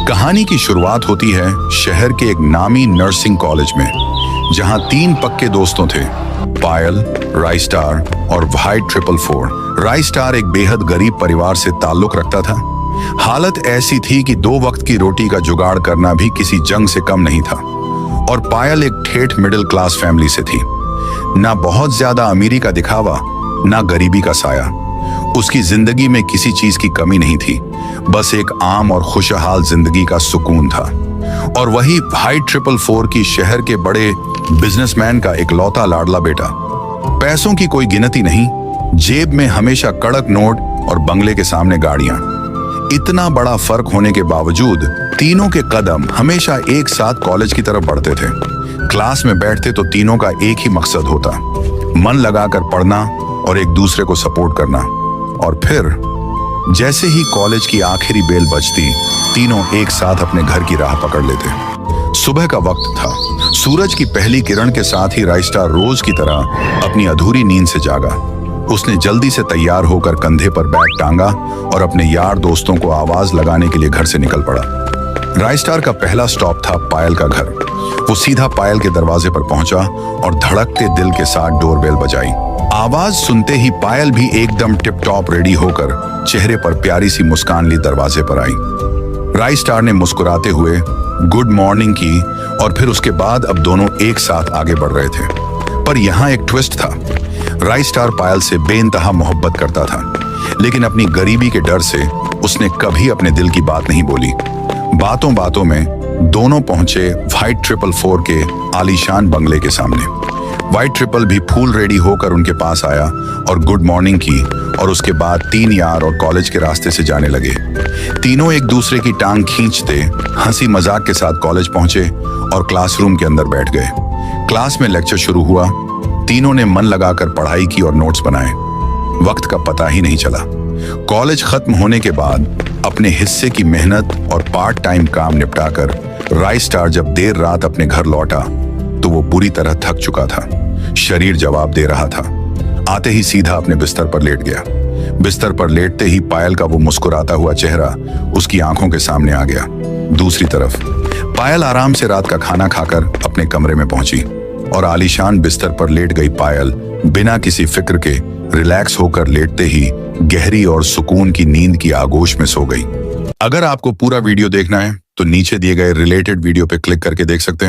कहानी की शुरुआत होती है शहर के एक नामी नर्सिंग कॉलेज में, जहां 3 पक्के दोस्तों थे, पायल, राइस्टार और व्हाइट 444। राइस्टार एक बेहद गरीब परिवार से ताल्लुक रखता था। हालत ऐसी थी कि 2 वक्त की रोटी का जुगाड़ करना भी किसी जंग से कम नहीं था। और पायल एक ठेठ मिडिल क्लास फैमिली से थी। ना बहुत ज्यादा अमीरी का दिखावा, ना गरीबी का साया। उसकी जिंदगी में किसी चीज की कमी नहीं थी, बस एक आम और खुशहाल जिंदगी का सुकून था। और वही व्हाइट 444 की शहर के बड़े बिजनेसमैन का इकलौता लाडला बेटा। पैसों की कोई गिनती नहीं, जेब में हमेशा कड़क नोट और बंगले के सामने गाड़ियां। इतना बड़ा फर्क होने के बावजूद तीनों के कदम हमेशा एक साथ कॉलेज की तरफ बढ़ते थे। क्लास में बैठते तो तीनों का एक ही मकसद होता, मन लगाकर पढ़ना और एक दूसरे को सपोर्ट करना। और फिर जैसे ही कॉलेज की आखिरी बेल बजती, तीनों एक साथ अपने घर की राह पकड़ लेते। सुबह का वक्त था। सूरज की पहली किरण के साथ ही राइस्टार रोज की तरह अपनी अधूरी नींद से जागा। उसने जल्दी से तैयार होकर कंधे पर बैग टांगा और अपने यार दोस्तों को आवाज लगाने के लिए घर से निकल पड़ा। राइस्टार का पहला स्टॉप था पायल का घर। वो सीधा पायल के दरवाजे पर पहुंचा और धड़कते दिल के साथ डोरबेल बजाई। आवाज सुनते ही पायल भी एकदम टिप टॉप रेडी होकर चेहरे पर प्यारी सी मुस्कान ली दरवाजे पर आई। राइस्टार ने मुस्कुराते हुए गुड मॉर्निंग की और फिर उसके बाद अब दोनों एक साथ आगे बढ़ रहे थे। पर यहाँ एक ट्विस्ट था। राइस्टार पायल से बेइंतहा मोहब्बत करता था, लेकिन अपनी गरीबी के डर से उसने कभी अपने दिल की बात नहीं बोली। बातों बातों में दोनों पहुंचे व्हाइट 444 के आलीशान बंगले के सामने। व्हाइट 444 भी फूल रेडी होकर उनके पास आया और गुड मॉर्निंग की, और उसके बाद 3 यार और कॉलेज के रास्ते से जाने लगे। तीनों एक दूसरे की टांग खींचते हंसी मजाक के साथ कॉलेज पहुंचे और क्लासरूम के अंदर बैठ गए। क्लास में लेक्चर शुरू हुआ। तीनों ने मन लगाकर पढ़ाई की और नोट्स बनाए। वक्त का पता ही नहीं चला। कॉलेज खत्म होने के बाद अपने हिस्से की मेहनत और पार्ट टाइम काम निपटाकर राइस्टार जब देर रात अपने घर लौटा तो वो बुरी तरह थक चुका था। शरीर जवाब दे रहा था। आते ही सीधा अपने बिस्तर पर लेट गया। बिस्तर पर लेटते ही पायल का वो मुस्कुराता हुआ चेहरा उसकी आंखों के सामने आ गया। दूसरी तरफ पायल आराम से रात का खाना खाकर अपने कमरे में पहुंची और आलीशान बिस्तर पर लेट गई पायल बिना किसी फिक्र के रिलैक्स होकर लेटते ही गहरी और सुकून की नींद की आगोश में सो गई। अगर आपको पूरा वीडियो देखना है तो नीचे दिए गए रिलेटेड वीडियो पे क्लिक करके देख सकते हैं।